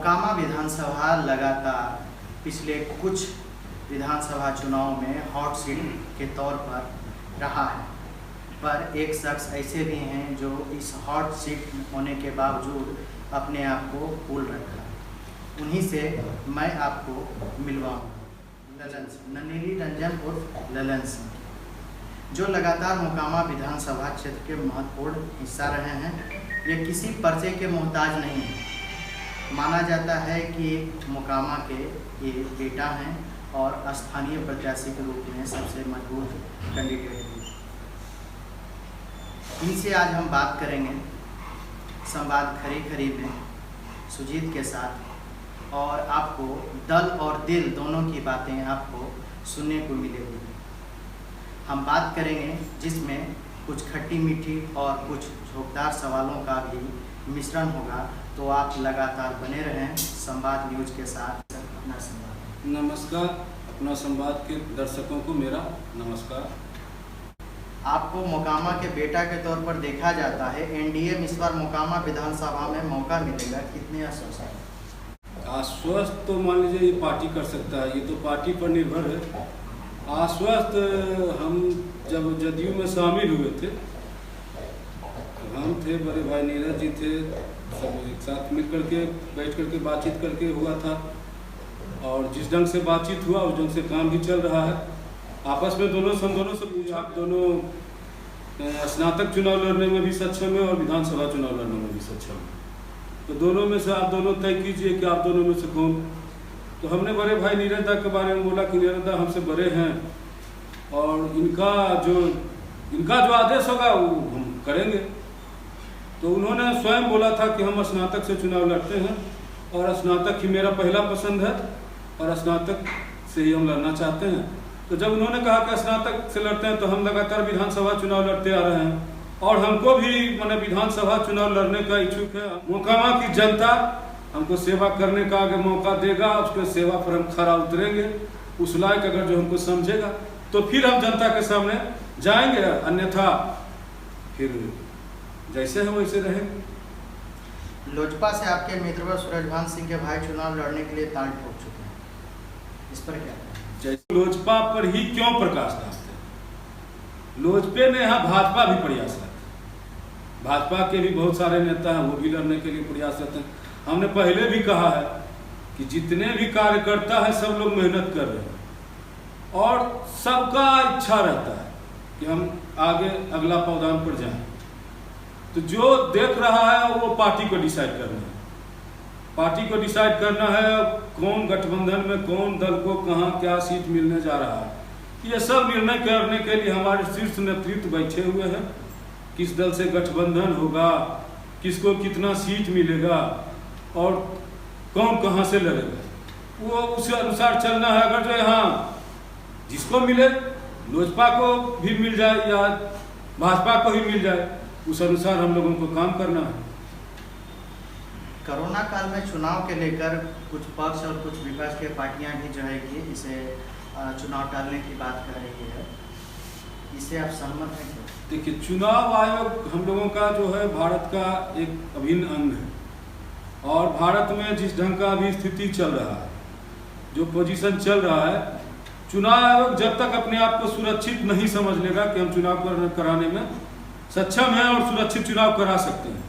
मोकामा विधानसभा लगातार पिछले कुछ विधानसभा चुनाव में हॉट सीट के तौर पर रहा है, पर एक शख्स ऐसे भी हैं जो इस हॉट सीट होने के बावजूद अपने आप को भूल रखा। उन्हीं से मैं आपको मिलवाऊँ। ललन सिंह, नन्हेली रंजन उर्फ ललन सिंह, जो लगातार मोकामा विधानसभा क्षेत्र के महत्वपूर्ण हिस्सा रहे हैं। ये किसी पर्चे के मोहताज नहीं है। माना जाता है कि मोकामा के ये बेटा हैं और स्थानीय प्रत्याशी के रूप में सबसे मजबूत कैंडिडेट हैं। इनसे आज हम बात करेंगे संवाद खरी खरी में सुजीत के साथ, और आपको दल और दिल दोनों की बातें आपको सुनने को मिलेगी। हम बात करेंगे जिसमें कुछ खट्टी मीठी और कुछ झोंकदार सवालों का भी मिश्रण होगा, तो आप लगातार बने रहें संवाद न्यूज के साथ। अपना संवाद। नमस्कार, अपना संवाद के दर्शकों को मेरा नमस्कार। आपको मोकामा के बेटा के तौर पर देखा जाता है। एनडीए में इस बार मोकामा विधानसभा में मौका मिलेगा, कितने आश्वस्त हैं? आश्वस्त तो मान लीजिए ये पार्टी कर सकता है, ये तो पार्टी पर निर्भर है। आश्वस्त हम जब जदयू में शामिल हुए थे, हम थे, बड़े भाई नीरज जी थे, सब एक साथ मिल करके बैठ करके बातचीत करके हुआ था, और जिस ढंग से बातचीत हुआ उस ढंग से काम भी चल रहा है। आपस में दोनों से आप दोनों स्नातक चुनाव लड़ने में भी सक्षम है और विधानसभा चुनाव लड़ने में भी सक्षम है, तो दोनों में से आप दोनों तय कीजिए कि आप दोनों में से कौन। तो हमने बड़े भाई नीरज दा के बारे में बोला कि नीरज दा हमसे बड़े हैं और इनका जो आदेश होगा वो हम करेंगे। तो उन्होंने स्वयं बोला था कि हम स्नातक से चुनाव लड़ते हैं और स्नातक ही मेरा पहला पसंद है और स्नातक से ही हम लड़ना चाहते हैं। तो जब उन्होंने कहा कि स्नातक से लड़ते हैं तो हम लगातार विधानसभा चुनाव लड़ते आ रहे हैं और हमको भी मैंने विधानसभा चुनाव लड़ने का इच्छुक है। मोकामा की जनता हमको सेवा करने का आगे मौका देगा, उसके सेवा पर हम खरा उतरेंगे। उस लायक अगर जो हमको समझेगा तो फिर हम जनता के सामने जाएंगे, अन्यथा फिर जैसे है वैसे रहेंगे। लोजपा से आपके मित्र सूरजभान सिंह के भाई चुनाव लड़ने के लिए ताल ठोक चुके हैं, इस पर क्या? जैसे लोजपा पर ही क्यों प्रकाश डालते हैं? लोजपा में यहाँ भाजपा भी प्रयासरत है, भाजपा के भी बहुत सारे नेता हैं, वो भी लड़ने के लिए प्रयासरत हैं। हमने पहले भी कहा है कि जितने भी कार्यकर्ता हैं सब लोग मेहनत कर रहे हैं और सबका इच्छा रहता है कि हम आगे अगला पावदान पर जाएं। तो जो देख रहा है वो पार्टी को डिसाइड करना है, पार्टी को डिसाइड करना है कौन गठबंधन में कौन दल को कहाँ क्या सीट मिलने जा रहा है। ये सब निर्णय करने के लिए हमारे शीर्ष नेतृत्व बैठे हुए हैं। किस दल से गठबंधन होगा, किसको कितना सीट मिलेगा और कौन कहाँ से लड़ेगा, वो उसी अनुसार चलना है। अगर जो यहाँ जिसको मिले, लोजपा को भी मिल जाए या भाजपा को ही मिल जाए, उस अनुसार हम लोगों को काम करना है। कोरोना काल में चुनाव के लेकर कुछ पक्ष और कुछ विपक्ष के पार्टियां भी जो है कि इसे चुनाव टालने की बात कर रही है, इससे आप सहमत हैं क्या? देखिए, चुनाव आयोग हम लोगों का जो है भारत का एक अभिन्न अंग है और भारत में जिस ढंग का अभी स्थिति चल रहा है, जो पोजीशन चल रहा है, चुनाव आयोग जब तक अपने आप को सुरक्षित नहीं समझ लेगा कि हम चुनाव कराने में सक्षम हैं और सुरक्षित चुनाव करा सकते हैं,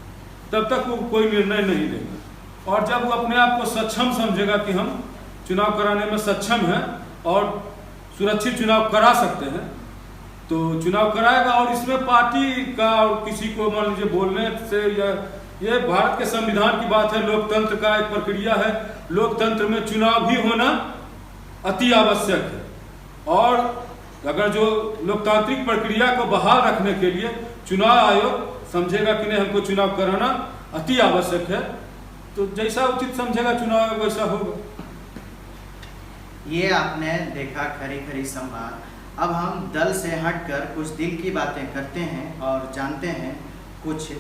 तब तक वो कोई निर्णय नहीं लेगा। और जब वो अपने आप को सक्षम समझेगा कि हम चुनाव कराने में सक्षम हैं और सुरक्षित चुनाव करा सकते हैं, तो चुनाव कराएगा। और इसमें पार्टी का और किसी को मान लीजिए बोलने से, या ये भारत के संविधान की बात है, लोकतंत्र का एक प्रक्रिया है, लोकतंत्र में चुनाव भी होना अति आवश्यक है। और अगर जो लोकतांत्रिक प्रक्रिया को बहाल रखने के लिए चुनाव आयोग समझेगा कि नहीं हमको चुनाव कराना अति आवश्यक है, तो जैसा उचित समझेगा चुनाव आयोग वैसा होगा। ये आपने देखा खरी खरी संवाद। अब हम दल से हटकर कुछ दिल की बातें करते हैं और जानते हैं कुछ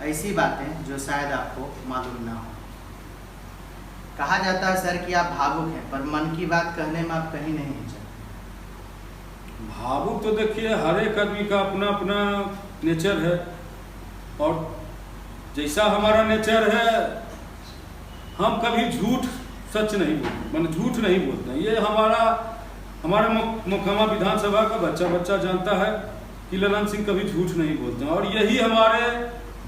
ऐसी बातें जो शायद आपको मालूम ना हो। कहा जाता है सर कि आप भावुक हैं, पर मन की बात कहने में आप कहीं नहीं हिचकते। भावुक तो देखिए हर एक आदमी का अपना अपना नेचर है, और जैसा हमारा नेचर है हम कभी झूठ सच नहीं बोलते, मैंने झूठ नहीं बोलते हैं। ये हमारे मोकामा विधानसभा का बच्चा बच्चा जानता है कि ललन सिंह कभी झूठ नहीं बोलते हैं, और यही हमारे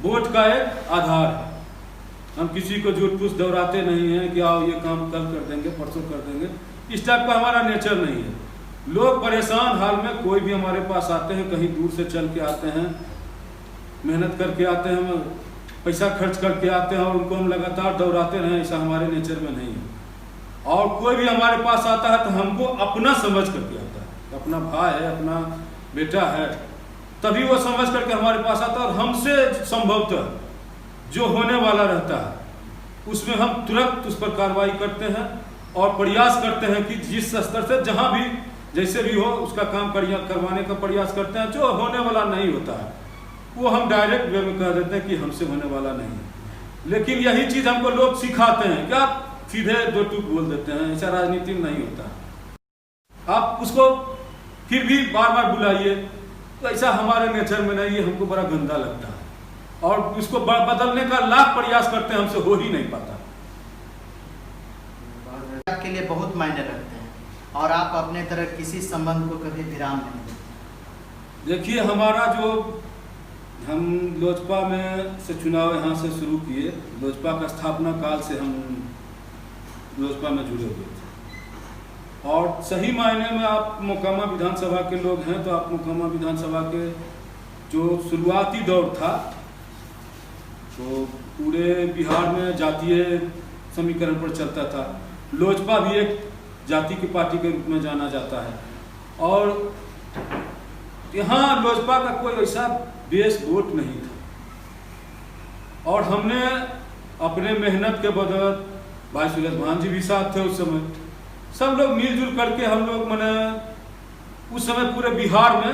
वोट का एक आधार है। हम किसी को झूठ पूछ दौड़ाते नहीं हैं कि आओ ये काम कल कर देंगे, परसों कर देंगे, इस टाइप का हमारा नेचर नहीं है। लोग परेशान हाल में कोई भी हमारे पास आते हैं, कहीं दूर से चल के आते हैं, मेहनत करके आते हैं, पैसा खर्च करके आते हैं, और उनको हम लगातार दौड़ाते रहें, ऐसा हमारे नेचर में नहीं है। और कोई भी हमारे पास आता है तो हमको अपना समझ करके आता है, अपना भाई है, अपना बेटा है, तभी वो समझ करके हमारे पास आता है। और हमसे संभवतः जो होने वाला रहता है उसमें हम तुरंत उस पर कार्रवाई करते हैं और प्रयास करते हैं कि जिस स्तर से जहां भी जैसे भी हो उसका काम करवाने का प्रयास करते हैं। जो होने वाला नहीं होता है वो हम डायरेक्ट वे में कह देते हैं कि हमसे होने वाला नहीं है। लेकिन यही चीज़ हमको लोग सिखाते हैं कि आप सीधे दो टूक बोल देते हैं, ऐसा राजनीति में नहीं होता। आप उसको फिर भी बार बार बुलाइए, तो ऐसा हमारे नेचर में नहीं है, हमको बड़ा गंदा लगता है और उसको बदलने का लाख प्रयास करते हैं, हमसे हो ही नहीं पाता। आपके लिए बहुत मायने रखते हैं और आप अपने तरह किसी संबंध को कभी विराम नहीं देते। देखिए, हमारा जो हम लोजपा में से चुनाव यहाँ से शुरू किए, लोजपा का स्थापना काल से हम लोजपा में जुड़े हुए थे। और सही मायने में आप मोकामा विधानसभा के लोग हैं तो आप मोकामा विधानसभा के जो शुरुआती दौर था तो पूरे बिहार में जातीय समीकरण पर चलता था। लोजपा भी एक जाति की पार्टी के रूप में जाना जाता है और यहाँ लोजपा का कोई ऐसा बेस वोट नहीं था। और हमने अपने मेहनत के बदौलत, भाई सुरेश भान जी भी साथ थे उस समय, सब लोग मिलजुल करके हम लोग मैंने उस समय पूरे बिहार में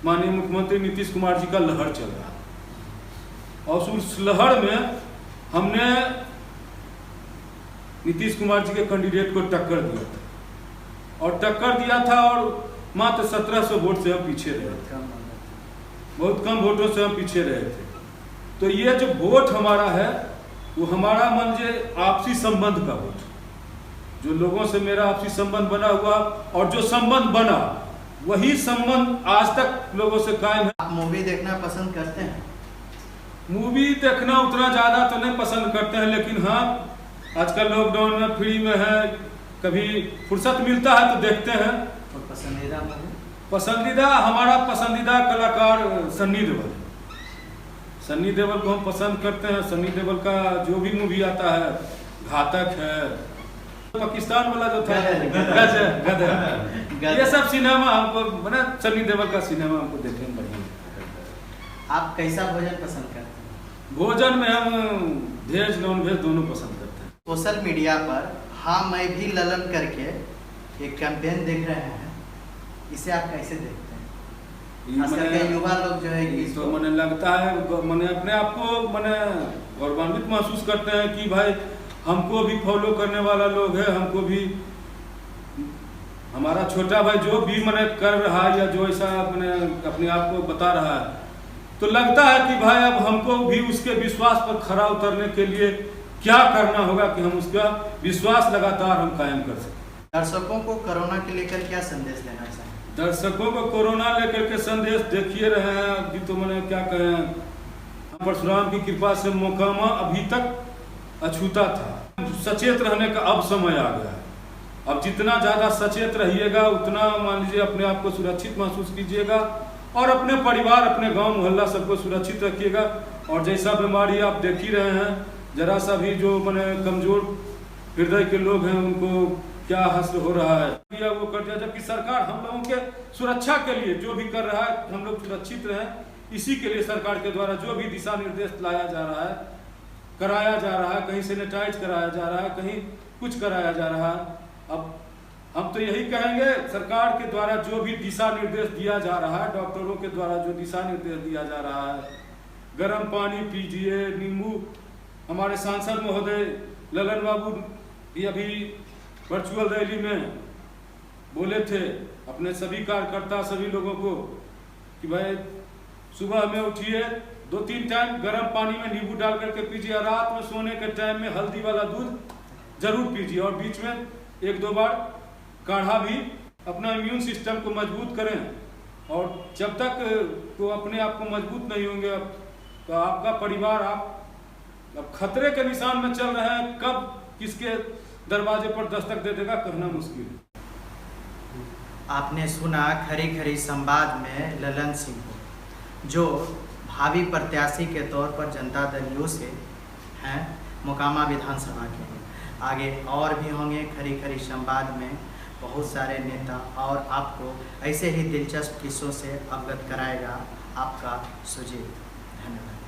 माननीय मुख्यमंत्री नीतीश कुमार जी का लहर चल रहा है और उस लहर में हमने नीतीश कुमार जी के कैंडिडेट को टक्कर दिया था और टक्कर दिया था और मात्र 1700 वोट से हम पीछे रहे थे, बहुत कम वोटों से हम पीछे रहे थे। तो ये जो वोट हमारा है वो हमारा मान लीजिए आपसी संबंध का वोट, जो लोगों से मेरा आपसी संबंध बना हुआ और जो संबंध बना वही संबंध आज तक लोगों से कायम है। आप मूवी देखना पसंद करते हैं? मूवी देखना उतना ज़्यादा तो नहीं पसंद करते हैं, लेकिन हाँ आजकल लॉकडाउन में फ्री में है, कभी फुर्सत मिलता है तो देखते हैं। और पसंदीदा मूवी? पसंदीदा, हमारा पसंदीदा कलाकार सन्नी देओल। सन्नी देओल को हम पसंद करते हैं। सन्नी देओल का जो भी मूवी आता है, घातक है, पाकिस्तान वाला जो था गदर, ये सब सिनेमा हमको बना, सन्नी देओल का सिनेमा हमको देखने में बढ़िया। आप कैसा भोजन पसंद करते हैं? भोजन में हम वेज नॉन वेज दोनों पसंद करते हैं। सोशल मीडिया पर हाँ मैं भी ललन करके एक कैंपेन देख रहे हैं, इसे आप कैसे देखते हैं? खास करके युवा लोग जो है तो मैंने लगता है, मैंने अपने आप को मैंने गौरवान्वित महसूस करते हैं कि भाई हमको भी फॉलो करने वाला लोग है, हमको भी हमारा छोटा भाई जो भी मैंने कर रहा है या जो ऐसा मैंने अपने आप को बता रहा है, तो लगता है कि भाई अब हमको भी उसके विश्वास पर खरा उतरने के लिए क्या करना होगा कि हम उसका विश्वास लगातार हम कायम कर सकें। दर्शकों को कोरोना के लेकर क्या संदेश देना चाहिए? दर्शकों को कोरोना लेकर के संदेश देखिए रहे हैं। अभी तो मैंने क्या कहें, परशुराम की कृपा से मोकामा अभी तक अछूता था। सचेत रहने का अब समय आ गया है। अब जितना ज़्यादा सचेत रहिएगा उतना मान लीजिए अपने आप को सुरक्षित महसूस कीजिएगा और अपने परिवार, अपने गांव मोहल्ला सबको सुरक्षित रखिएगा। और जैसा बीमारी आप देख ही रहे हैं, जरा सा भी जो मैंने कमजोर हृदय के लोग हैं उनको क्या हासिल हो रहा है, या वो कर दिया। जबकि सरकार हम लोगों के सुरक्षा के लिए जो भी कर रहा है, हम लोग सुरक्षित रहें, इसी के लिए सरकार के द्वारा जो भी दिशा निर्देश लाया जा रहा है, कराया जा रहा है, कहीं सैनिटाइज कराया जा रहा है, कहीं कुछ कराया जा रहा है। अब हम तो यही कहेंगे, सरकार के द्वारा जो भी दिशा निर्देश दिया जा रहा है, डॉक्टरों के द्वारा जो दिशा निर्देश दिया जा रहा है, गर्म पानी पीजिए, नींबू, हमारे सांसद महोदय ललन बाबू भी अभी वर्चुअल रैली में बोले थे अपने सभी कार्यकर्ता सभी लोगों को कि भाई सुबह में उठिए, 2-3 टाइम गर्म पानी में नींबू डाल करके पीजिए, रात में सोने के टाइम में हल्दी वाला दूध जरूर पीजिए और बीच में 1-2 बार काढ़ा भी अपना इम्यून सिस्टम को मजबूत करें। और जब तक वो अपने आप को मजबूत नहीं होंगे तो आपका परिवार आप अब खतरे के निशान में चल रहे हैं। कब किसके दरवाजे पर दस्तक दे देगा कहना मुश्किल है। आपने सुना खरी खरी संवाद में ललन सिंह को, जो भावी प्रत्याशी के तौर पर जनता दल यू से हैं मोकामा विधानसभा के। आगे और भी होंगे खरी खरी संवाद में बहुत सारे नेता, और आपको ऐसे ही दिलचस्प किस्सों से अवगत कराएगा आपका सुजीत। धन्यवाद।